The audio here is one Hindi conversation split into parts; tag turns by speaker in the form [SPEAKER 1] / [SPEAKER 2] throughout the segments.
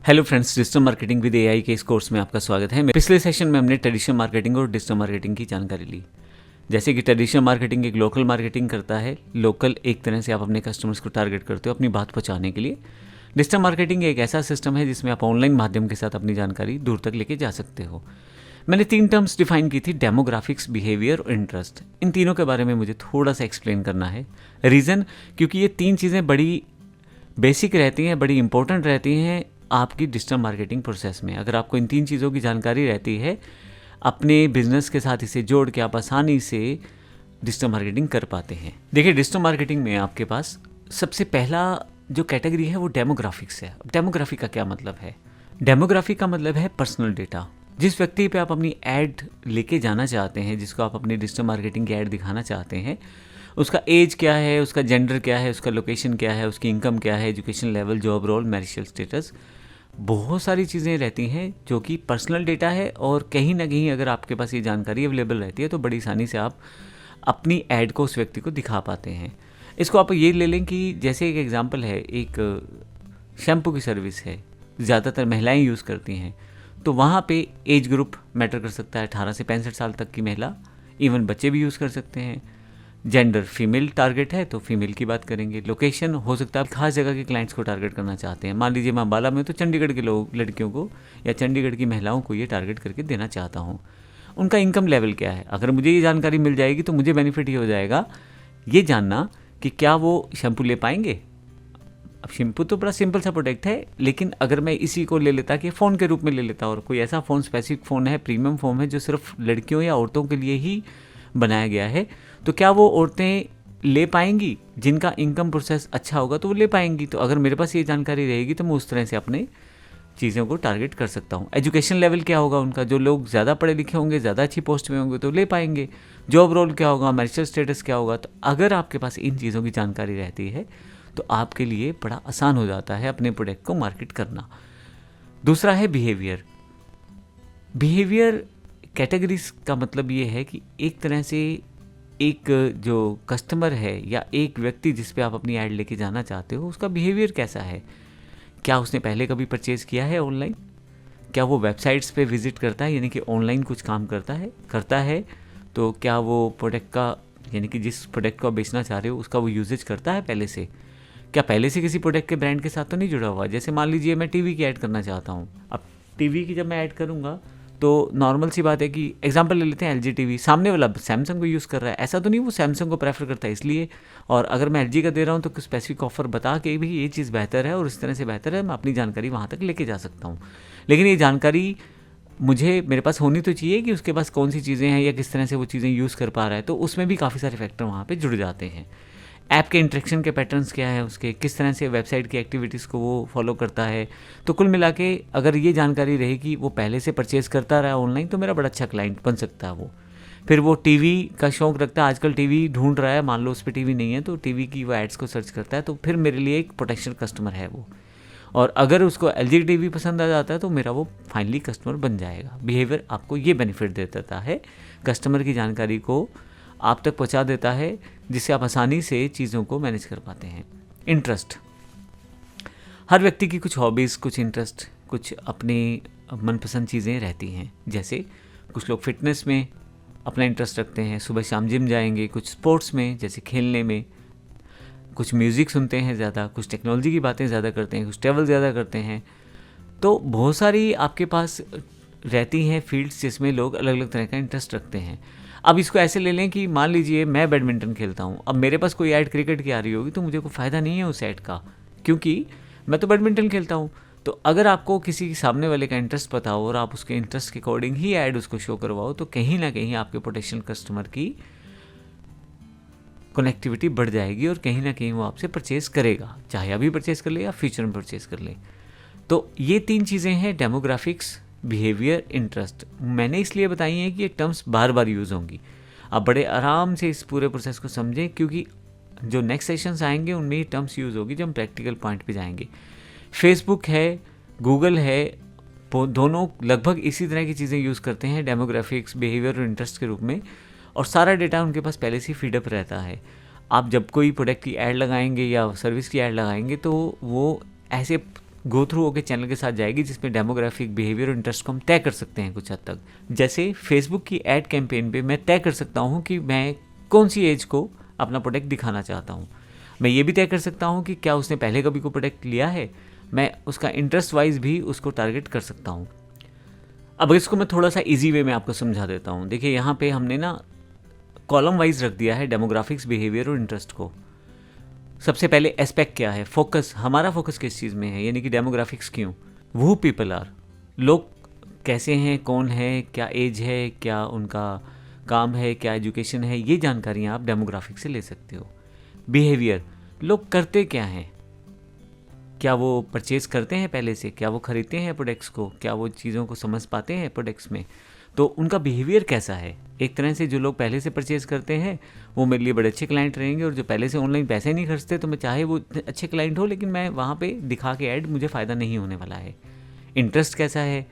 [SPEAKER 1] Hello friends, digital marketing with AI के इस कोर्स में आपका स्वागत है। पिछले सेशन में हमने ट्रेडिशनल मार्केटिंग और डिजिटल मार्केटिंग की जानकारी ली। जैसे कि ट्रेडिशनल मार्केटिंग एक लोकल मार्केटिंग करता है। लोकल एक तरह से आप अपने कस्टमर्स को टारगेट करते हो अपनी बात पहुंचाने के लिए। डिजिटल मार्केटिंग एक ऐसा सिस्टम है जिसमें आप ऑनलाइन माध्यम के साथ अपनी जानकारी दूर तक लेके जा सकते हो। मैंने 3 टर्म्स डिफाइन की थी, डेमोग्राफिक्स, बिहेवियर और इंटरेस्ट। इन तीनों के बारे में मुझे थोड़ा सा एक्सप्लेन करना है। रीज़न, क्योंकि ये 3 चीज़ें बड़ी बेसिक रहती हैं, बड़ी इंपॉर्टेंट रहती हैं आपकी डिजिटल मार्केटिंग प्रोसेस में। अगर आपको इन 3 चीज़ों की जानकारी रहती है, अपने बिजनेस के साथ इसे जोड़ के आप आसानी से डिजिटल मार्केटिंग कर पाते हैं। देखिए, डिजिटल मार्केटिंग में आपके पास सबसे पहला जो कैटेगरी है वो डेमोग्राफिक्स है। डेमोग्राफी का क्या मतलब है? डेमोग्राफी का मतलब है पर्सनल डेटा। जिस व्यक्ति पे आप अपनी ऐड लेके जाना चाहते हैं, जिसको आप अपनी डिजिटल मार्केटिंग की ऐड दिखाना चाहते हैं, उसका एज क्या है, उसका जेंडर क्या है, उसका लोकेशन क्या है, उसकी इनकम क्या है, education level, job role, marital status, बहुत सारी चीज़ें रहती हैं जो कि पर्सनल डेटा है। और कहीं ना कहीं अगर आपके पास ये जानकारी अवेलेबल रहती है तो बड़ी आसानी से आप अपनी ऐड को उस व्यक्ति को दिखा पाते हैं। इसको आप ये ले लें कि जैसे एक एग्जांपल है, एक शैम्पू की सर्विस है, ज़्यादातर महिलाएं यूज़ करती हैं, तो वहाँ पे एज ग्रुप मैटर कर सकता है। 18 से 65 साल तक की महिला, इवन बच्चे भी यूज़ कर सकते हैं। जेंडर फीमेल टारगेट है तो फीमेल की बात करेंगे। लोकेशन हो सकता है आप खास जगह के क्लाइंट्स को टारगेट करना चाहते हैं। मान लीजिए मैं अम्बाला में तो चंडीगढ़ के लोग, लड़कियों को या चंडीगढ़ की महिलाओं को ये टारगेट करके देना चाहता हूँ। उनका इनकम लेवल क्या है, अगर मुझे ये जानकारी मिल जाएगी तो मुझे बेनिफिट ये हो जाएगा ये जानना कि क्या वो शैम्पू ले पाएंगे। अब शैम्पू तो बड़ा सिंपल सा प्रोडक्ट है, लेकिन अगर मैं इसी को ले लेता कि फ़ोन के रूप में ले लेता, और कोई ऐसा फ़ोन, स्पेसिफिक फ़ोन है, प्रीमियम फ़ोन है जो सिर्फ लड़कियों या औरतों के लिए ही बनाया गया है, तो क्या वो औरतें ले पाएंगी? जिनका इनकम प्रोसेस अच्छा होगा तो वो ले पाएंगी। तो अगर मेरे पास ये जानकारी रहेगी तो मैं उस तरह से अपने चीज़ों को टारगेट कर सकता हूँ। एजुकेशन लेवल क्या होगा उनका, जो लोग ज़्यादा पढ़े लिखे होंगे, ज़्यादा अच्छी पोस्ट में होंगे तो ले पाएंगे। जॉब रोल क्या होगा, मैरिटल स्टेटस क्या होगा। तो अगर आपके पास इन चीज़ों की जानकारी रहती है तो आपके लिए बड़ा आसान हो जाता है अपने प्रोडक्ट को मार्केट करना। दूसरा है बिहेवियर। बिहेवियर कैटेगरीज का मतलब ये है कि एक तरह से एक जो कस्टमर है या एक व्यक्ति जिस पे आप अपनी ऐड लेके जाना चाहते हो, उसका बिहेवियर कैसा है। क्या उसने पहले कभी परचेज़ किया है ऑनलाइन? क्या वो वेबसाइट्स पे विजिट करता है, यानी कि ऑनलाइन कुछ काम करता है तो क्या वो प्रोडक्ट का, यानी कि जिस प्रोडक्ट को आप बेचना चाह रहे हो उसका वो यूजेज करता है पहले से? क्या पहले से किसी प्रोडक्ट के ब्रांड के साथ तो नहीं जुड़ा हुआ? जैसे मान लीजिए मैं टीवी की ऐड करना चाहता हूँ। अब टीवी की जब मैं ऐड करूँगा तो नॉर्मल सी बात है कि एग्जांपल ले लेते हैं एलजी टीवी, सामने वाला सैमसंग को यूज़ कर रहा है, ऐसा तो नहीं वो सैमसंग को प्रेफर करता है इसलिए। और अगर मैं एलजी का दे रहा हूँ तो कुछ स्पेसिफिक ऑफर बता के भी ये चीज़ बेहतर है और इस तरह से बेहतर है, मैं अपनी जानकारी वहाँ तक लेके जा सकता हूँ। लेकिन ये जानकारी मुझे, मेरे पास होनी तो चाहिए कि उसके पास कौन सी चीज़ें हैं या किस तरह से वो चीज़ें यूज़ कर पा रहा है। तो उसमें भी काफ़ी सारे फैक्टर वहाँ पर जुड़ जाते हैं। ऐप के इंटरेक्शन के पैटर्न्स क्या है उसके, किस तरह से वेबसाइट की एक्टिविटीज़ को वो फॉलो करता है। तो कुल मिला के अगर ये जानकारी रहेगी, वो पहले से परचेज़ करता रहा ऑनलाइन, तो मेरा बड़ा अच्छा क्लाइंट बन सकता है वो। फिर वो टीवी का शौक़ रखता है, आजकल टीवी ढूंढ रहा है, मान लो उस पर टीवी नहीं है तो टीवी की वो एड्स को सर्च करता है, तो फिर मेरे लिए एक पोटेंशियल कस्टमर है वो। और अगर उसको एलजी टीवी पसंद आ जाता है तो मेरा वो फाइनली कस्टमर बन जाएगा। बिहेवियर आपको ये बेनिफिट दे देता है, कस्टमर की जानकारी को आप तक पहुंचा देता है, जिससे आप आसानी से चीज़ों को मैनेज कर पाते हैं। इंटरेस्ट, हर व्यक्ति की कुछ हॉबीज़, कुछ इंटरेस्ट, कुछ अपनी मनपसंद चीज़ें रहती हैं। जैसे कुछ लोग फिटनेस में अपना इंटरेस्ट रखते हैं, सुबह शाम जिम जाएंगे, कुछ स्पोर्ट्स में जैसे खेलने में, कुछ म्यूज़िक सुनते हैं ज़्यादा, कुछ टेक्नोलॉजी की बातें ज़्यादा करते हैं, कुछ ट्रैवल ज़्यादा करते हैं। तो बहुत सारी आपके पास रहती हैं फील्ड्स जिसमें लोग अलग अलग तरह का इंटरेस्ट रखते हैं। अब इसको ऐसे ले लें कि मान लीजिए मैं बैडमिंटन खेलता हूँ, अब मेरे पास कोई ऐड क्रिकेट की आ रही होगी तो मुझे कोई फ़ायदा नहीं है उस ऐड का, क्योंकि मैं तो बैडमिंटन खेलता हूँ। तो अगर आपको किसी सामने वाले का इंटरेस्ट पता हो और आप उसके इंटरेस्ट के अकॉर्डिंग ही ऐड उसको शो करवाओ, तो कहीं ना कहीं आपके पोटेंशियल कस्टमर की कनेक्टिविटी बढ़ जाएगी और कहीं ना कहीं वो आपसे परचेज़ करेगा, चाहे अभी परचेज़ कर ले या फ्यूचर में परचेज़ कर ले। तो ये 3 चीज़ें हैं, डेमोग्राफिक्स, बिहेवियर, इंटरेस्ट। मैंने इसलिए बताई हैं कि ये टर्म्स बार बार यूज़ होंगी। आप बड़े आराम से इस पूरे प्रोसेस को समझें, क्योंकि जो नेक्स्ट सेशंस आएंगे उनमें ये टर्म्स यूज़ होगी, जब हम प्रैक्टिकल पॉइंट पे जाएंगे। फेसबुक है, गूगल है, दोनों लगभग इसी तरह की चीज़ें यूज़ करते हैं डेमोग्राफिक्स, बिहेवियर और इंटरेस्ट के रूप में, और सारा डेटा उनके पास पहले से ही फीडअप रहता है। आप जब कोई प्रोडक्ट की ऐड लगाएंगे या सर्विस की ऐड लगाएंगे तो वो ऐसे गो थ्रू होकर चैनल के साथ जाएगी, जिसमें डेमोग्राफिक, बिहेवियर और इंटरेस्ट को हम तय कर सकते हैं कुछ हद तक। जैसे फेसबुक की ऐड कैंपेन पे मैं तय कर सकता हूँ कि मैं कौन सी एज को अपना प्रोडक्ट दिखाना चाहता हूँ। मैं ये भी तय कर सकता हूँ कि क्या उसने पहले कभी कोई प्रोडक्ट लिया है। मैं उसका इंटरेस्ट वाइज भी उसको टारगेट कर सकता हूँ। अब इसको मैं थोड़ा सा इजी वे में आपको समझा देता हूँ। देखिए यहाँ पे हमने ना कॉलम वाइज रख दिया है डेमोग्राफिक्स, बिहेवियर और इंटरेस्ट को। सबसे पहले एस्पेक्ट क्या है, फोकस, हमारा फोकस किस चीज़ में है, यानी कि डेमोग्राफिक्स क्यों, वो पीपल आर, लोग कैसे हैं, कौन है, क्या एज है, क्या उनका काम है, क्या एजुकेशन है, ये जानकारियाँ आप डेमोग्राफिक से ले सकते हो। बिहेवियर, लोग करते क्या हैं, क्या वो परचेज करते हैं पहले से, क्या वो खरीदते हैं प्रोडक्ट्स को, क्या वो चीज़ों को समझ पाते हैं प्रोडक्ट्स में, तो उनका बिहेवियर कैसा है। एक तरह से जो लोग पहले से परचेज करते हैं वो मेरे लिए बड़े अच्छे क्लाइंट रहेंगे, और जो पहले से ऑनलाइन पैसे नहीं खर्चते तो मैं चाहे वो अच्छे क्लाइंट हो लेकिन मैं वहाँ पे दिखा के ऐड मुझे फ़ायदा नहीं होने वाला है। इंटरेस्ट कैसा है,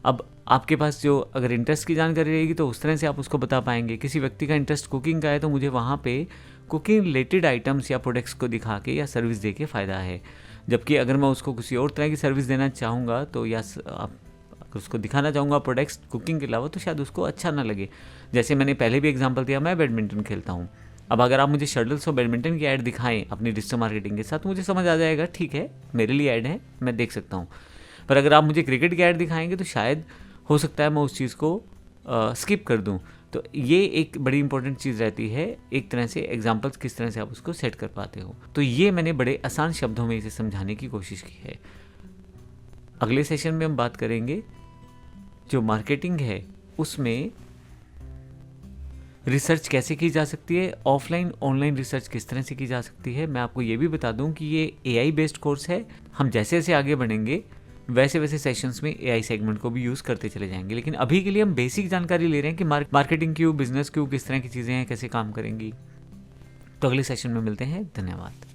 [SPEAKER 1] अब आपके पास जो अगर इंटरेस्ट की जानकारी रहेगी तो उस तरह से आप उसको बता पाएंगे। किसी व्यक्ति का इंटरेस्ट कुकिंग का है तो मुझे वहाँ पे कुकिंग रिलेटेड आइटम्स या प्रोडक्ट्स को दिखा के या सर्विस दे के फ़ायदा है। जबकि अगर मैं उसको किसी और तरह की सर्विस देना चाहूँगा तो या आप अगर उसको दिखाना चाहूँगा प्रोडक्ट्स कुकिंग के अलावा तो शायद उसको अच्छा ना लगे। जैसे मैंने पहले भी एग्जांपल दिया, मैं बैडमिंटन खेलता हूँ। अब अगर आप मुझे शटल्स और बैडमिंटन की ऐड दिखाएं अपनी डिजिटल मार्केटिंग के साथ, मुझे समझ आ जाएगा, ठीक है मेरे लिए ऐड है, मैं देख सकता हूँ। पर अगर आप मुझे क्रिकेट की ऐड दिखाएंगे तो शायद हो सकता है मैं उस चीज़ को स्किप कर दूँ। तो ये एक बड़ी इंपॉर्टेंट चीज़ रहती है, एक तरह से एग्जांपल्स किस तरह से आप उसको सेट कर पाते हो। तो ये मैंने बड़े आसान शब्दों में इसे समझाने की कोशिश की है। अगले सेशन में हम बात करेंगे जो मार्केटिंग है उसमें रिसर्च कैसे की जा सकती है, ऑफलाइन ऑनलाइन रिसर्च किस तरह से की जा सकती है। मैं आपको ये भी बता दूं कि ये AI बेस्ड कोर्स है। हम जैसे जैसे आगे बढ़ेंगे वैसे वैसे सेशंस में AI सेगमेंट को भी यूज़ करते चले जाएंगे, लेकिन अभी के लिए हम बेसिक जानकारी ले रहे हैं कि मार्केटिंग क्यों, बिजनेस क्यों, किस तरह की चीज़ें हैं, कैसे काम करेंगी। तो अगले सेशन में मिलते हैं। धन्यवाद।